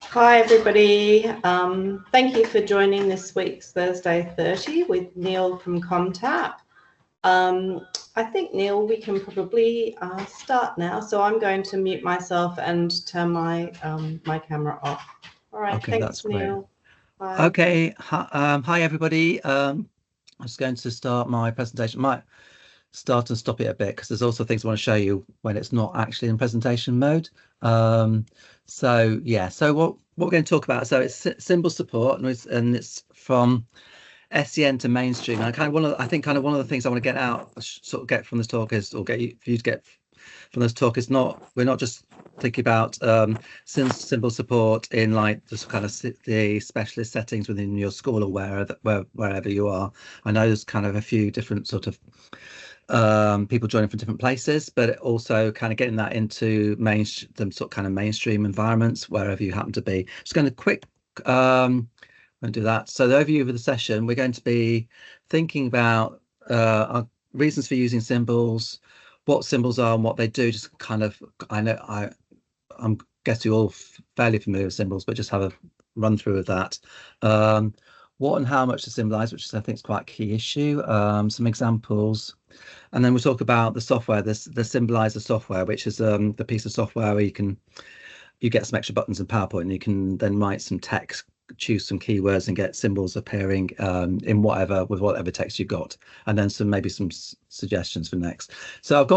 Hi everybody, thank you for joining this week's Thursday 30 with Neil from Commtap. I think, Neil, we can probably start now, so I'm going to mute myself and turn my my camera off. All right, Okay, thanks, that's great. Neil. Bye. Okay, hi everybody. I'm just going to start my presentation. Might start and stop it a bit because there's also things I want to show you when it's not actually in presentation mode. So yeah, so what we're going to talk about, so it's symbol support, and it's from SEN to mainstream. And I think kind of one of the things I want to get out, sort of get from this talk is, or get you, for you to get from this talk is we're not just thinking about symbol support in like the kind of the specialist settings within your school or wherever you are. I know there's kind of a few different sort of people joining from different places, but also kind of getting that into them sort of kind of mainstream environments wherever you happen to be. Just going to quick and do that. So the overview of the session, we're going to be thinking about our reasons for using symbols, what symbols are and what they do. Just kind of, I'm guess you're all fairly familiar with symbols, but just have a run through of that. What and how much to symbolize, which I think is quite a key issue. Some examples, and then we'll talk about the software, the symbolizer software, which is the piece of software where you get some extra buttons in PowerPoint, and you can then write some text, choose some keywords, and get symbols appearing in whatever text you've got, and then maybe some suggestions for next. So I've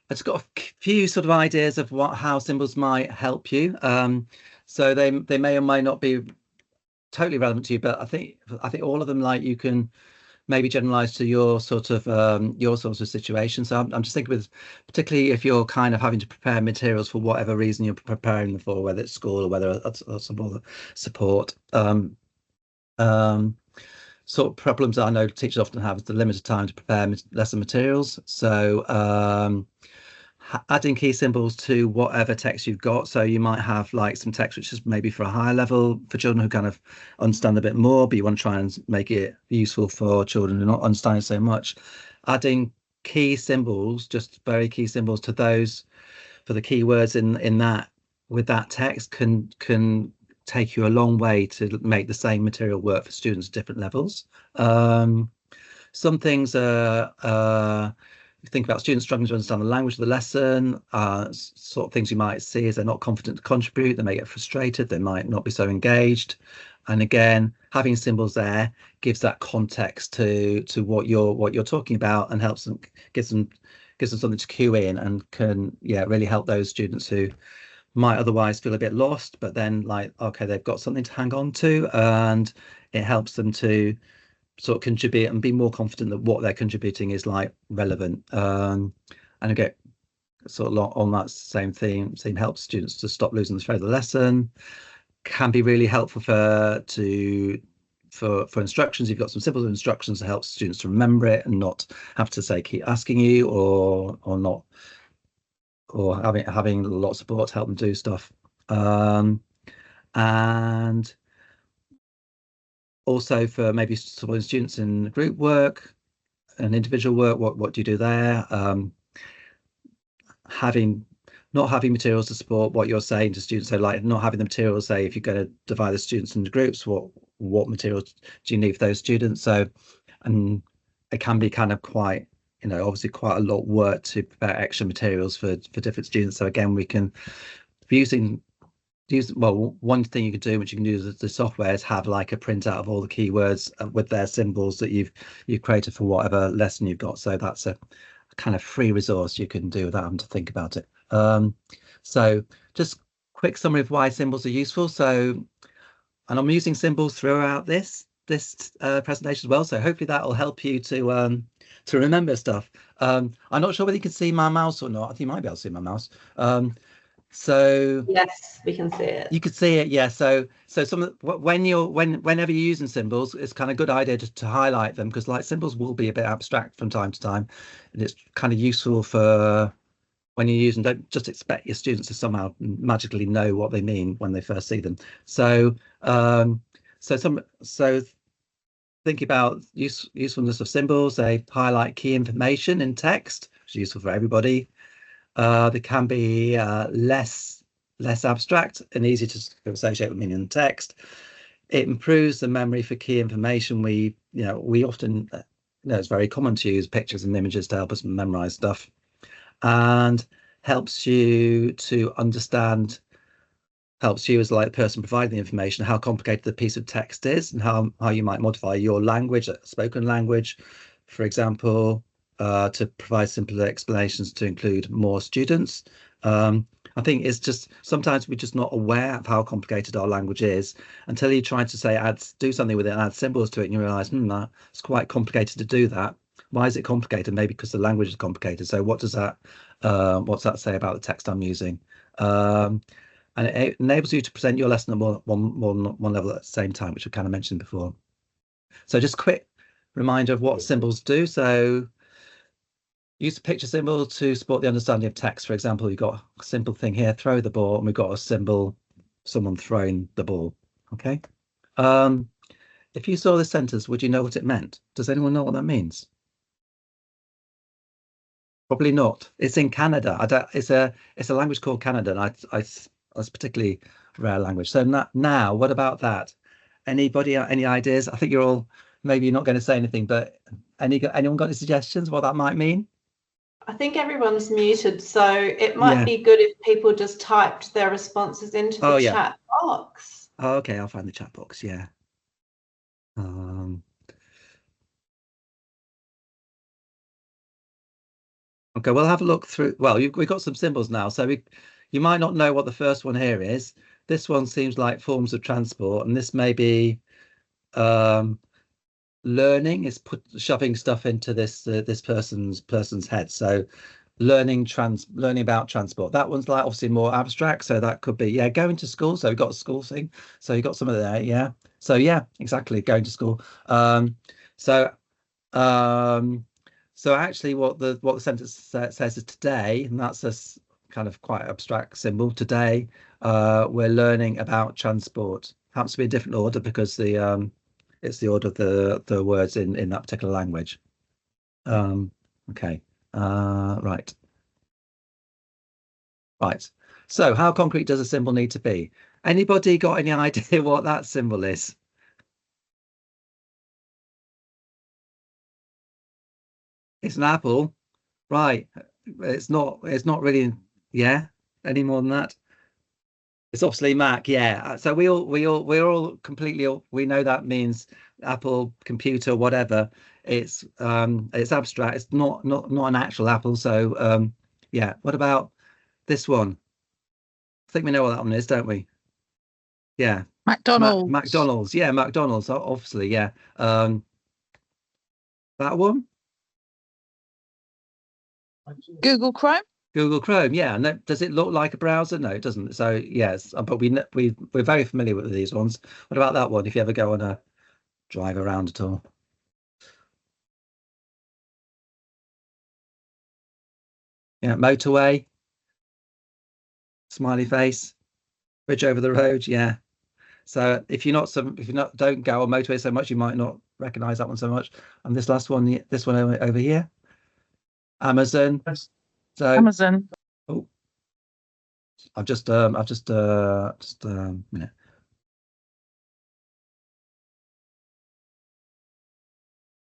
just got a few sort of ideas of how symbols might help you. So they may or may not be totally relevant to you, but I think all of them, like, you can maybe generalize to your sort of situation. So I'm just thinking with, particularly if you're kind of having to prepare materials for whatever reason you're preparing them for, whether it's school or whether it's some other support. Sort of problems that I know teachers often have is the limited time to prepare lesson materials. So adding key symbols to whatever text you've got. So you might have like some text which is maybe for a higher level for children who kind of understand a bit more, but you want to try and make it useful for children who are not understanding so much. Adding key symbols, just very key symbols to those for the keywords in that with that text can take you a long way to make the same material work for students at different levels. Some things are think about students struggling to understand the language of the lesson, sort of things you might see is they're not confident to contribute, they may get frustrated, they might not be so engaged. And again, having symbols there gives that context to what you're talking about, and helps them, gives them something to cue in, and can really help those students who might otherwise feel a bit lost, but then, like, okay, they've got something to hang on to, and it helps them to sort of contribute and be more confident that what they're contributing is like relevant. And again, sort of on that same theme helps students to stop losing the thread of the lesson. Can be really helpful for instructions. You've got some simple instructions that help students to remember it and not have to say keep asking you, or not, or having a lot of support to help them do stuff. And also for maybe supporting students in group work and individual work, what do you do there? Not having materials to support what you're saying to students. So like not having the materials, say if you're going to divide the students into groups, what materials do you need for those students? So, and it can be kind of quite, obviously quite a lot of work to prepare extra materials for different students. So again, we can, one thing you can do, which you can use the software, is have like a printout of all the keywords with their symbols that you've created for whatever lesson you've got. So that's a kind of free resource you can do without having to think about it. So just quick summary of why symbols are useful. So, and I'm using symbols throughout this presentation as well. So hopefully that will help you to remember stuff. I'm not sure whether you can see my mouse or not. I think you might be able to see my mouse. So yes, we can see it. You could see it, yeah. So whenever you're using symbols, it's kind of good idea to highlight them, because like symbols will be a bit abstract from time to time, and it's kind of useful for when you're using. Don't just expect your students to somehow magically know what they mean when they first see them. So think about usefulness of symbols. They highlight key information in text, which is useful for everybody. They can be less less abstract and easy to associate with meaning in text. It improves the memory for key information. We often, it's very common to use pictures and images to help us memorize stuff, and helps you to understand, helps you as like the person providing the information, how complicated the piece of text is and how you might modify your language, spoken language, for example, to provide simpler explanations to include more students. I think it's just sometimes we're just not aware of how complicated our language is until you try to do something with it and add symbols to it, and you realize, it's quite complicated to do that. Why is it complicated? Maybe because the language is complicated. So what's that say about the text I'm using? And it enables you to present your lesson at one level at the same time, which I kind of mentioned before. So just a quick reminder of what symbols do. So use the picture symbol to support the understanding of text. For example, you've got a simple thing here, throw the ball, and we've got a symbol, someone throwing the ball. Okay. If you saw this sentence, would you know what it meant? Does anyone know what that means? Probably not. It's in Canada. It's a language called Canada, and it's a particularly rare language. So now, what about that? Anybody, any ideas? I think you're all, maybe you're not going to say anything, but anyone got any suggestions what that might mean? I think everyone's muted, so it might be good if people just typed their responses into the chat box. Oh, okay, I'll find the chat box. Yeah. Okay, we'll have a look through. Well, we've got some symbols now, so you might not know what the first one here is. This one seems like forms of transport, and this may be learning. Is shoving stuff into this person's head. So learning about transport. That one's like obviously more abstract, so that could be going to school. So we've got a school thing. So you got some of that, So exactly, going to school. So actually what the sentence says is today, and that's a kind of quite abstract symbol. Today we're learning about transport. Happens to be a different order because it's the order of the words in that particular language. Okay. Right. So how concrete does a symbol need to be? Anybody got any idea what that symbol is? It's an apple, right? It's not really, any more than that. It's obviously Mac, So we're all completely, we know that means Apple, computer, whatever. It's abstract. It's not an actual apple. So What about this one? I think we know what that one is, don't we? Yeah. McDonald's. McDonald's. Yeah, McDonald's. Obviously, yeah. That one. Google Chrome. Google Chrome, yeah. And does it look like a browser? No, it doesn't. So yes, but we're very familiar with these ones. What about that one? If you ever go on a drive around at all. Yeah, motorway. Smiley face. Bridge over the road. Yeah. So if you're not don't go on motorway so much, you might not recognize that one so much. And this last one, this one over here. Amazon. So Amazon. Oh, I've just a minute.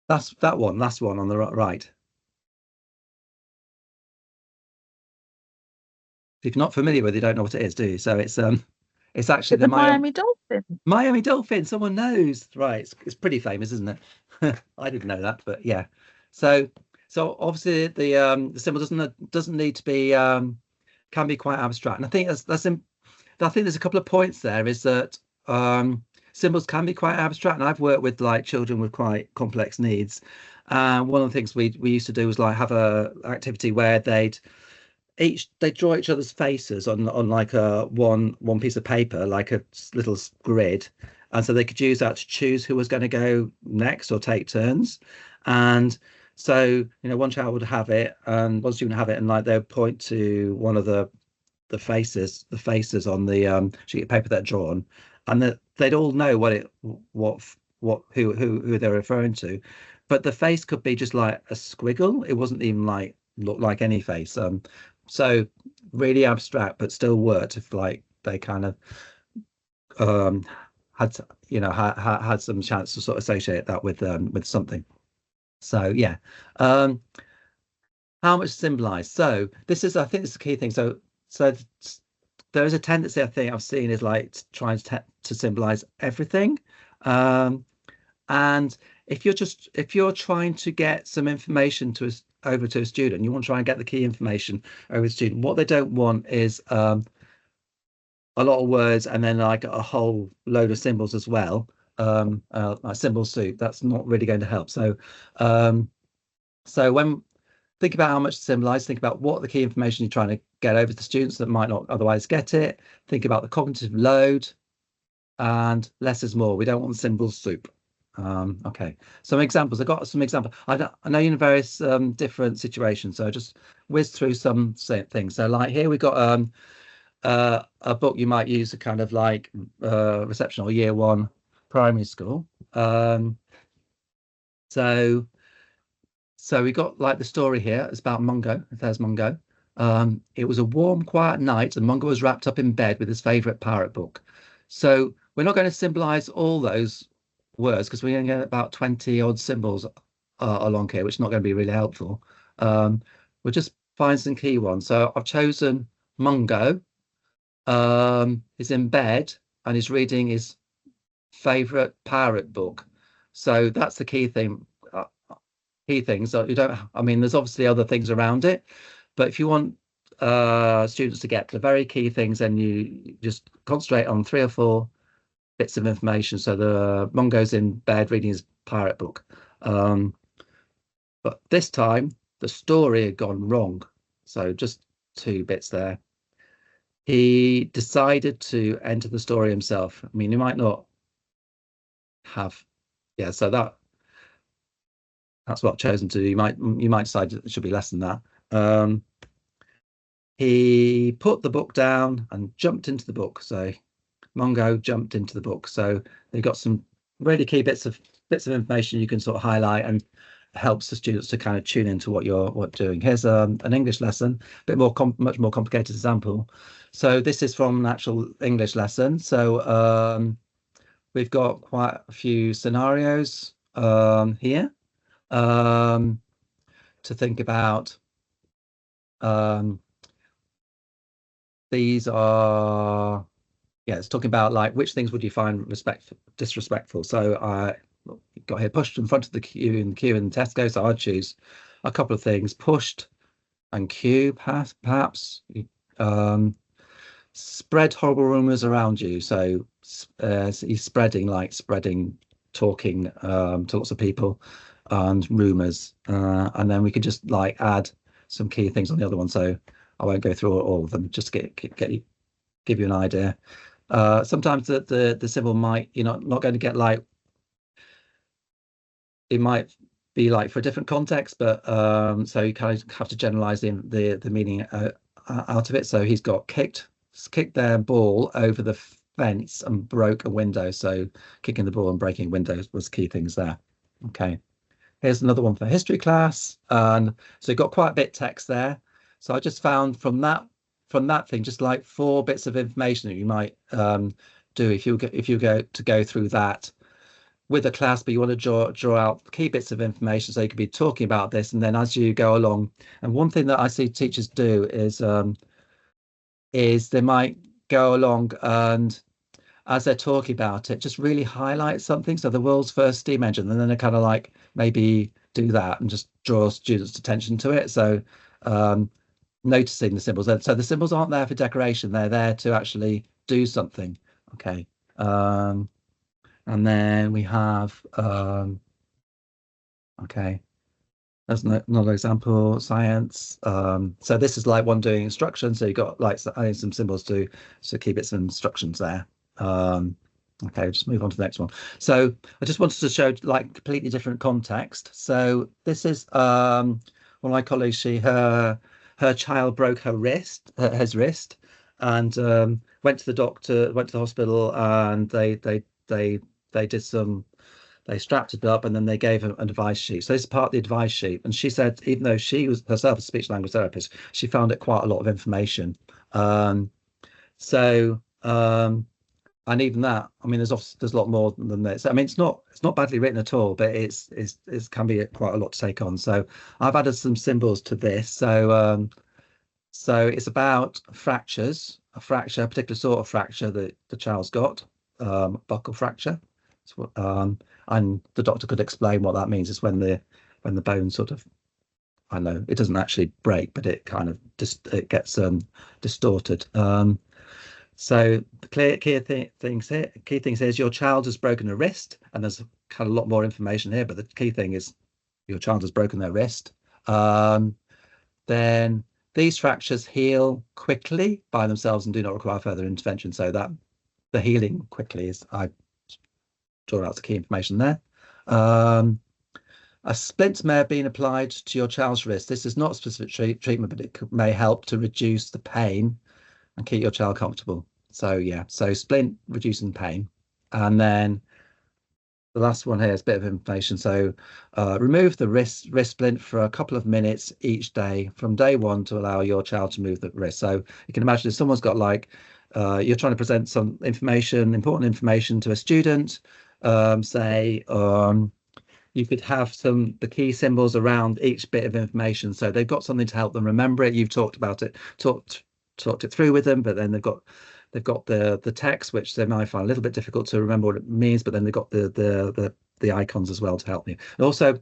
That's that one. Last one on the right. If you're not familiar with it, you don't know what it is, do you? So it's actually the Miami Dolphins. Miami Dolphins. Someone knows, right? It's pretty famous, isn't it? I didn't know that, but yeah. So obviously the symbol doesn't need to be can be quite abstract, and I think I think there's a couple of points there. Is that symbols can be quite abstract, and I've worked with like children with quite complex needs. One of the things we used to do was like have a activity where they'd draw each other's faces on like a one piece of paper, like a little grid, and so they could use that to choose who was going to go next or take turns. And so one child would have it and one student would have it, and like they would point to one of the faces on the sheet of paper they're drawn, and that they'd all know who they're referring to, but the face could be just like a squiggle. It wasn't even like look like any face. So really abstract, but still worked if like they kind of had had some chance to sort of associate that with something. So yeah. How much symbolize? So this is, I think, this is the key thing. So there is a tendency, I think I've seen, is like trying to symbolize everything. And if you're trying to get some information over to a student, you want to try and get the key information over to the student. What they don't want is a lot of words and then like a whole load of symbols as well. Like symbol soup. That's not really going to help. So when think about how much to symbolize, think about what the key information you're trying to get over to students that might not otherwise get it. Think about the cognitive load, and less is more. We don't want symbol soup. Okay, some examples. I've got some examples. I know you're in various different situations, so just whiz through some things. So like here we got a book you might use a kind of like reception or year 1 primary school. So we got like the story here. It's about Mungo. There's Mungo. It was a warm, quiet night, and Mungo was wrapped up in bed with his favourite parrot book. So we're not going to symbolise all those words because we're going to get about 20 odd symbols along here, which is not going to be really helpful. We'll just find some key ones. So I've chosen Mungo. Is in bed and is reading his favourite parrot book. So that's the key thing. Key things that you don't, I mean, there's obviously other things around it, but if you want students to get the very key things, then you just concentrate on 3 or 4 bits of information. So the Mungo's in bed reading his pirate book, but this time the story had gone wrong, so just 2 bits there. He decided to enter the story himself. I mean, you might not have, yeah, so that's what I've chosen to do. You might decide it should be less than that. He put the book down and jumped into the book. So Mungo jumped into the book. So they've got some really key bits of information you can sort of highlight, and helps the students to kind of tune into what you're doing. Here's an English lesson, a bit more much more complicated example. So this is from an actual English lesson. So we've got quite a few scenarios here to think about. These are, yeah, it's talking about like which things would you find disrespectful. So you've got here pushed in front of the queue in Tesco. So I'd choose a couple of things: pushed and queue, perhaps. Spread horrible rumors around you. So he's spreading, talking to lots of people, and rumors. And then we could just like add some key things on the other one. So I won't go through all of them, just to give you an idea. Sometimes the symbol might, you're not going to get like, it might be like for a different context, but so you kind of have to generalize the meaning out of it. So he's got kicked their ball over the fence and broke a window. So kicking the ball and breaking windows was key things there. Okay, here's another one for history class, and so you've got quite a bit text there. So I just found from that thing just like 4 bits of information that you might do if you go through that with a class, but you want to draw out key bits of information so you could be talking about this, and then as you go along. And one thing that I see teachers do is they might go along and as they're talking about it, just really highlight something. So the world's first steam engine, and then they kind of like maybe do that and just draw students' attention to it. So noticing the symbols. So the symbols aren't there for decoration, they're there to actually do something. Okay. And then we have, okay, that's another example, science. So this is like one doing instructions. So you've got like adding some symbols to keep it some instructions there. Okay, just move on to the next one. So I just wanted to show like completely different context. So this is one of my colleagues, her child broke his wrist, and went to the doctor, went to the hospital, and they did some they strapped it up, and then they gave an advice sheet. So this is part of the advice sheet. And she said, even though she was herself a speech language therapist, she found it quite a lot of information. And even that, I mean, there's a lot more than this. I mean, it's not badly written at all, but it can be quite a lot to take on. So I've added some symbols to this. So it's about fractures, a particular sort of fracture that the child's got, buccal fracture. And the doctor could explain what that means. It's when the bone sort of, I know it doesn't actually break, but it kind of it gets distorted. So the key things here is your child has broken a wrist, and there's kind of a lot more information here, but the key thing is your child has broken their wrist. Then these fractures heal quickly by themselves and do not require further intervention. So that the healing quickly is, I draw out the key information there. A splint may have been applied to your child's wrist. This is not specific treatment, but it may help to reduce the pain and keep your child comfortable. So yeah, so splint reducing pain. And then the last one here is a bit of information. So remove the wrist splint for a couple of minutes each day from day one to allow your child to move the wrist. So you can imagine if someone's got like, you're trying to present some important information to a student, you could have the key symbols around each bit of information. So they've got something to help them remember it. You've talked about it, talked it through with them, but then they've got the text, which they might find a little bit difficult to remember what it means, but then they've got the icons as well to help you. And also,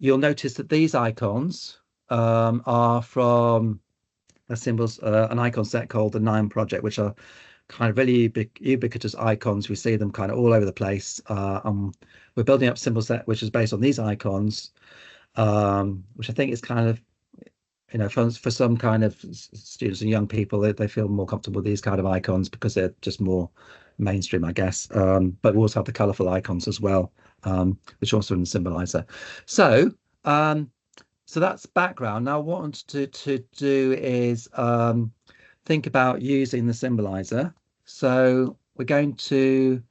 you'll notice that these icons are from symbols, an icon set called the 9 Project, which are kind of really ubiquitous icons. We see them kind of all over the place. We're building up a symbol set which is based on these icons, which I think is kind of, you know, for some kind of students and young people, they feel more comfortable with these kind of icons because they're just more mainstream, I guess. But we also have the colorful icons as well, which are also in the symbolizer. So that's background. Now what I want to do is think about using the symbolizer. So we're going to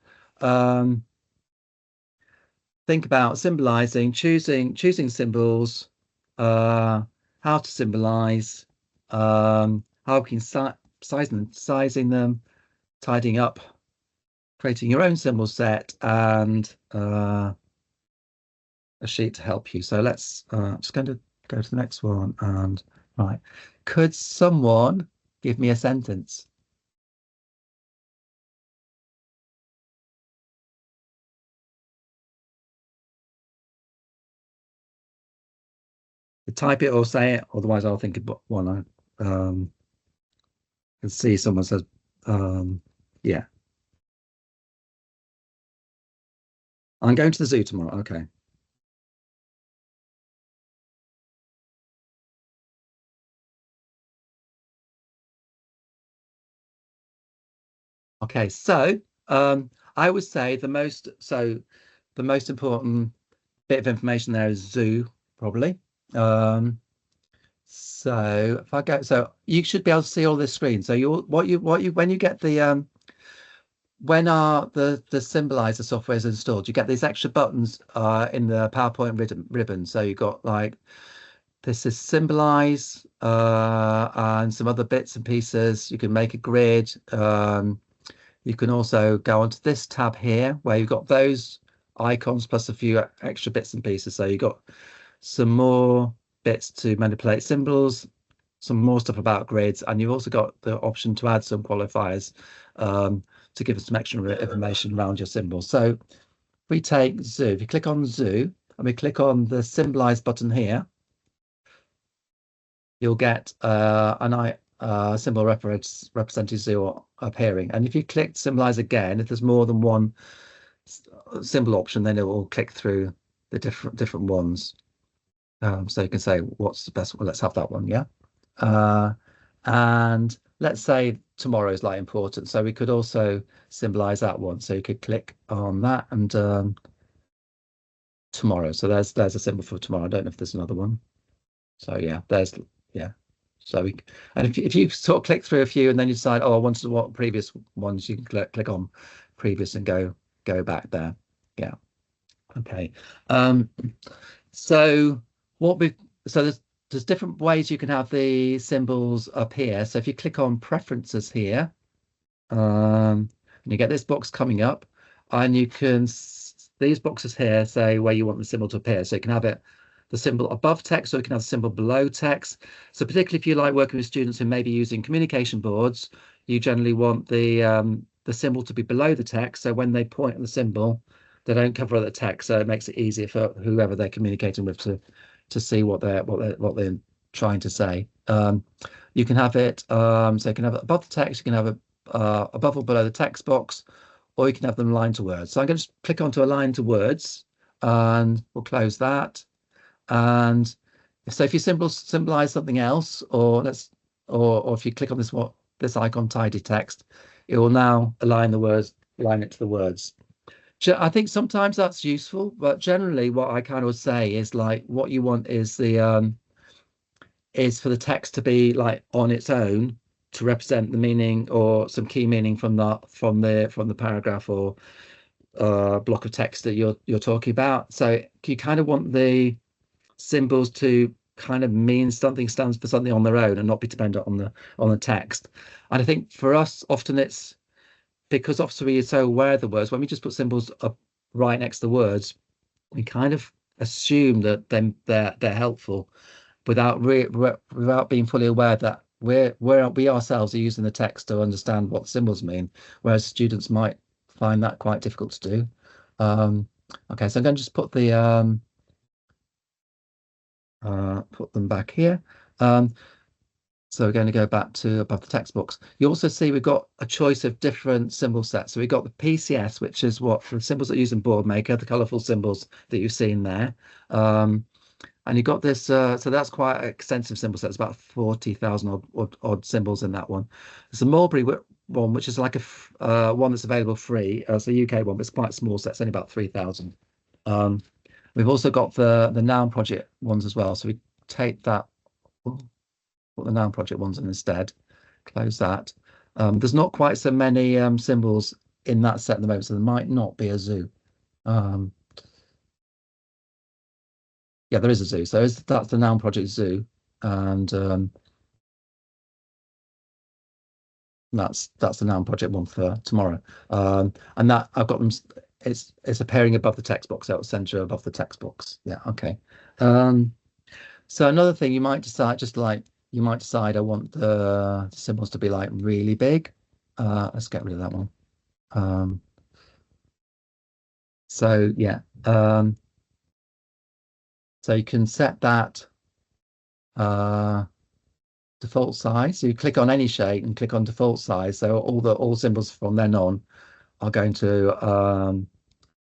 think about symbolizing, choosing symbols, how to symbolize, how we can sizing them, tidying up, creating your own symbol set, and a sheet to help you. So let's just going to go to the next one. And right, could someone give me a sentence? Type it or say it, otherwise I'll think of one. I can see someone says, yeah. I'm going to the zoo tomorrow. Okay. Okay, so I would say the most important bit of information there is zoo, probably. So if I go, so you should be able to see all this screen. So when you get the when the symbolizer software is installed, you get these extra buttons in the PowerPoint ribbon. So you've got like, this is symbolize and some other bits and pieces. You can make a grid. You can also go onto this tab here where you've got those icons plus a few extra bits and pieces. So you've got some more bits to manipulate symbols, some more stuff about grids, and you've also got the option to add some qualifiers to give us some extra information around your symbols. So if we take zoo, if you click on zoo and we click on the symbolize button here, you'll get an symbol representing zoo appearing. And if you click symbolize again, if there's more than one symbol option, then it will click through the different ones. So you can say, what's the best one? Let's have that one, yeah. And let's say tomorrow is like important, so we could also symbolize that one. So you could click on that and tomorrow. So there's a symbol for tomorrow. I don't know if there's another one. So yeah, so if you sort of click through a few and then you decide, oh, I wanted what previous ones, you can click on previous and go back there. Yeah. Okay. So there's different ways you can have the symbols up here. So if you click on preferences here, and you get this box coming up, and you can these boxes here say where you want the symbol to appear. So you can have the symbol above text, or you can have the symbol below text. So particularly if you like working with students who may be using communication boards, you generally want the symbol to be below the text. So when they point at the symbol, they don't cover the text. So it makes it easier for whoever they're communicating with to see what they're trying to say. You can have it so you can have it above the text. You can have it above or below the text box, or you can have them aligned to words. So I'm going to click onto align to words, and we'll close that. And so if you symbolize something else, or if you click on this icon, tidy text, it will now align it to the words. I think sometimes that's useful, but generally what I kind of say is like what you want is is for the text to be like on its own to represent the meaning or some key meaning from the paragraph or block of text that you're talking about. So you kind of want the symbols to kind of mean something, stands for something on their own and not be dependent on the text. And I think for us often it's because obviously we're so aware of the words, when we just put symbols up right next to the words, we kind of assume that they're helpful without being fully aware that we ourselves are using the text to understand what symbols mean, whereas students might find that quite difficult to do. Okay, so I'm going to just put them back here. So we're going to go back to above the text box. You also see we've got a choice of different symbol sets. So we've got the PCS, which is what the symbols that use in Boardmaker, the colourful symbols that you've seen there. And you've got this, so that's quite an extensive symbol set. It's about 40,000 odd symbols in that one. There's a Mulberry one, which is like a one that's available free. It's a UK one, but it's quite a small set. It's only about 3,000. We've also got the Noun Project ones as well. So we take that, put the Noun Project ones in instead, close that. There's not quite so many symbols in that set at the moment, so there might not be a zoo. Yeah, there is a zoo. So that's the Noun Project Zoo, and that's the Noun Project one for tomorrow. And that I've got them. It's appearing above the text box. Out center above the text box. Yeah. Okay. So another thing you might decide, you might decide I want the symbols to be like really big. Let's get rid of that one. So yeah. So you can set that default size. So you click on any shape and click on default size. So all symbols from then on are going to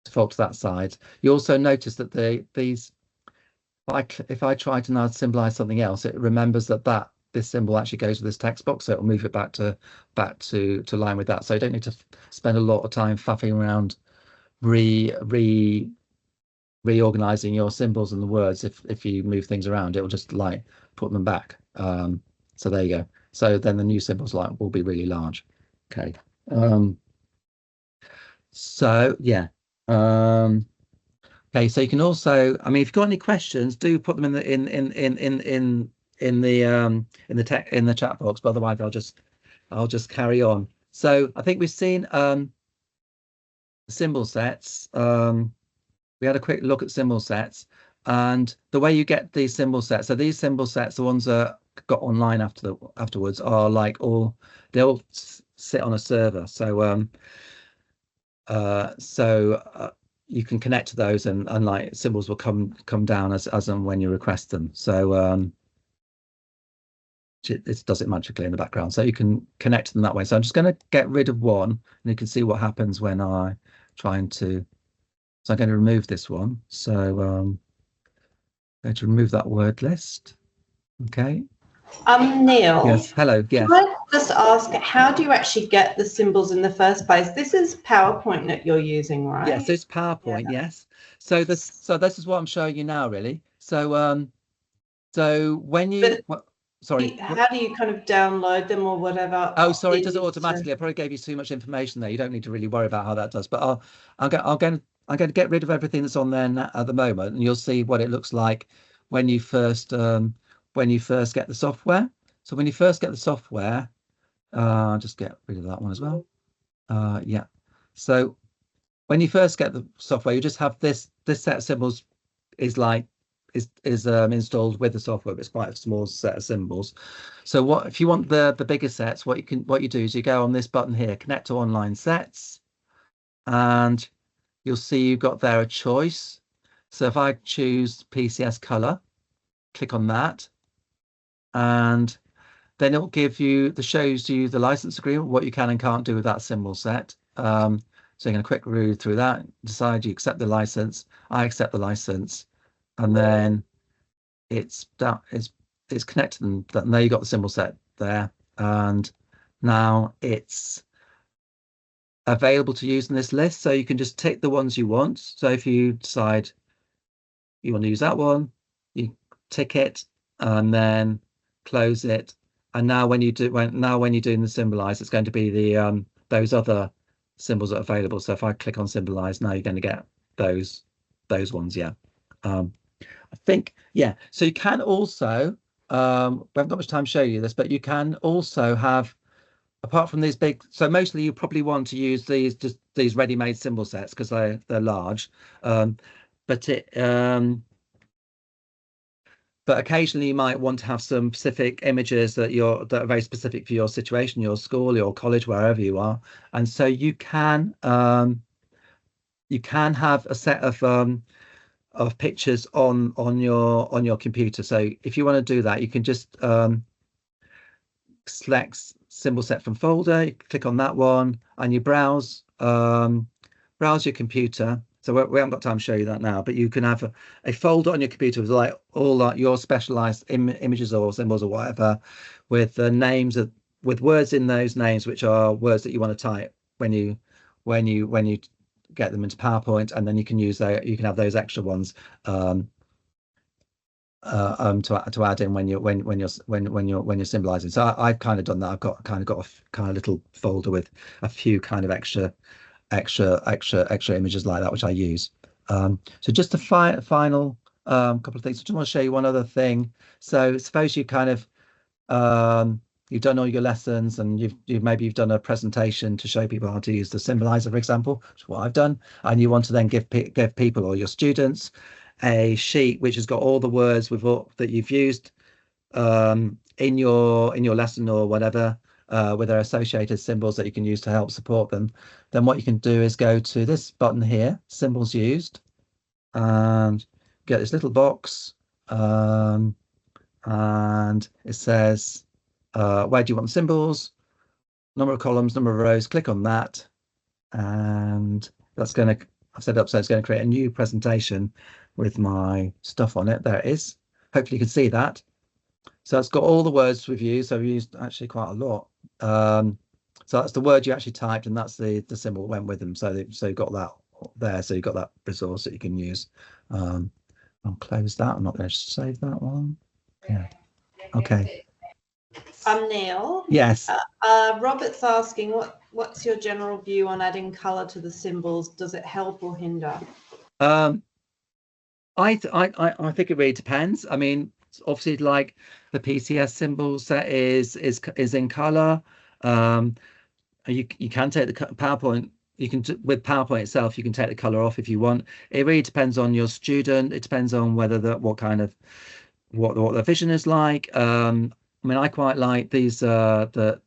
default to that size. You also notice that if I try to now symbolize something else, it remembers that this symbol actually goes with this text box, so it'll move it back to line with that. So you don't need to spend a lot of time faffing around reorganizing your symbols and the words. If you move things around, it will just like put them back. So there you go. So then the new symbols will be really large. Okay. So yeah. Okay, so you can also, I mean, if you've got any questions, do put them in the chat box, but otherwise I'll just carry on. So I think we've seen symbol sets. We had a quick look at symbol sets and the way you get these symbol sets. So these symbol sets, the ones that got online afterwards, are like they'll sit on a server. So you can connect to those and like symbols will come down as and when you request them. So it does it magically in the background, so you can connect to them that way. So I'm just going to get rid of one and you can see what happens when I trying to. So I'm going to remove this one. So I'm going to remove that word list. Okay. Neil. Yes. Hello. Yes. Can I just ask, how do you actually get the symbols in the first place? This is PowerPoint that you're using, right? Yes, it's PowerPoint. Yeah. Yes. So this is what I'm showing you now, really. So so when you sorry, how do you kind of download them or whatever? Oh, sorry, it does it automatically. I probably gave you too much information there. You don't need to really worry about how that does. But I'm going to I'm going to get rid of everything that's on there at the moment, and you'll see what it looks like when you first get the software. So when you first get the software, I'll just get rid of that one as well. Yeah. So when you first get the software, you just have this set of symbols is installed with the software, but it's quite a small set of symbols. So what if you want the bigger sets? What you do is you go on this button here, connect to online sets, and you'll see you've got there a choice. So if I choose PCS color, click on that, and then it will give you shows you the license agreement, what you can and can't do with that symbol set. So you're going to quick read through that, decide you accept the license. I accept the license, and then it's connected, and now you've got the symbol set there, and now it's available to use in this list. So you can just tick the ones you want. So if you decide you want to use that one, you tick it and then close it. And now when you're doing the symbolize, it's going to be the those other symbols that are available. So if I click on symbolize, now you're going to get those ones. Yeah. I think, yeah. So you can also, we haven't got much time to show you this, but you can also have, apart from these big, so mostly you probably want to use these ready-made symbol sets because they're large, but occasionally you might want to have some specific images that are very specific for your situation, your school, your college, wherever you are, and so you can have a set of pictures on your computer. So if you want to do that, you can just select symbol set from folder, you click on that one, and you browse your computer. So we haven't got time to show you that now, but you can have a folder on your computer with like all your specialized images or symbols or whatever, with the names with words in those names, which are words that you want to type when you get them into PowerPoint, and then you can use you can have those extra ones to add in when you're symbolizing. So I've kind of done that. I've got a kind of little folder with a few kind of extra images like that, which I use. So just a final couple of things. I just want to show you one other thing. So suppose you kind of you've done all your lessons, and you've done a presentation to show people how to use the symbolizer, for example, which is what I've done, and you want to then give people or your students a sheet which has got all the words that you've used in your lesson or whatever, with their associated symbols that you can use to help support them. Then what you can do is go to this button here, symbols used, and get this little box, and it says where do you want the symbols, number of columns, number of rows. Click on that, and that's going to, I've set it up so it's going to create a new presentation with my stuff on it. There it is. Hopefully you can see that. So it's got all the words we've used. So we've used actually quite a lot. So that's the word you actually typed, and that's the symbol that went with them. So you've got that there. So you've got that resource that you can use. I'll close that. I'm not going to save that one. Yeah. Okay. Neil. Yes. Robert's asking, what's your general view on adding color to the symbols? Does it help or hinder? I think it really depends. I mean, obviously, like the PCS symbol set is in color. You can take the PowerPoint. You can with PowerPoint itself, you can take the color off if you want. It really depends on your student. It depends on whether what the vision is like. I mean, I quite like these. The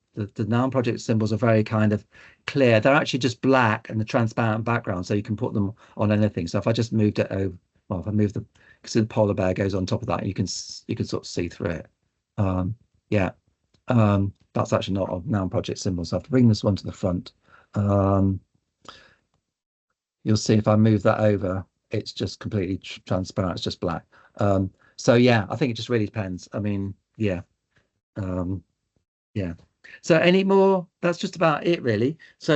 noun project symbols are very kind of clear. They're actually just black and the transparent background, so you can put them on anything. So if I just moved it over, well, if I move because the polar bear goes on top of that, you can sort of see through it. Yeah, that's actually not a noun project symbol. So I have to bring this one to the front. You'll see if I move that over, it's just completely transparent. It's just black. So yeah, I think it just really depends. I mean, yeah. Yeah. So any more? That's just about it, really. So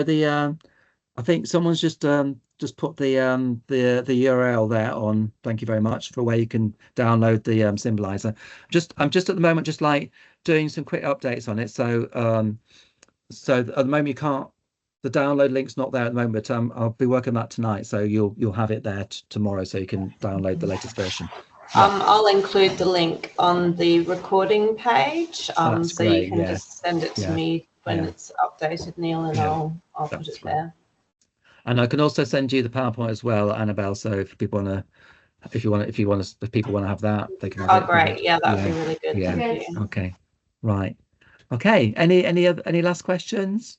I think someone's just put the URL there on. Thank you very much, for where you can download the symbolizer. I'm just at the moment just like doing some quick updates on it. So so at the moment you can't the download link's not there at the moment, but I'll be working that tonight, so you'll have it there tomorrow, so you can download the latest version. I'll include the link on the recording page, That's so great, you can yeah. just send it to Yeah. me when Yeah. it's updated, Neil, and Yeah. I'll put That's it right. there. And I can also send you the PowerPoint as well, Annabelle. So if people want to, if people want to have that, they can have it. Oh, great! Yeah, that would be really good. Yeah. Thank you. Okay. Right. Okay. Any last questions?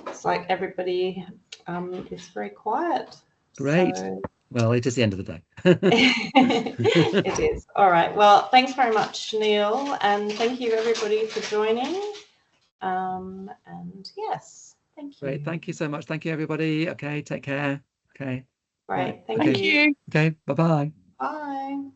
It's like everybody is very quiet. Great. So... Well, it is the end of the day. It is. All right. Well, thanks very much, Neil, and thank you everybody for joining. And yes, thank you. Great. Thank you so much. Thank you, everybody. Okay. Take care. Okay. Right. Thank Thank you. Okay. Bye-bye. Bye.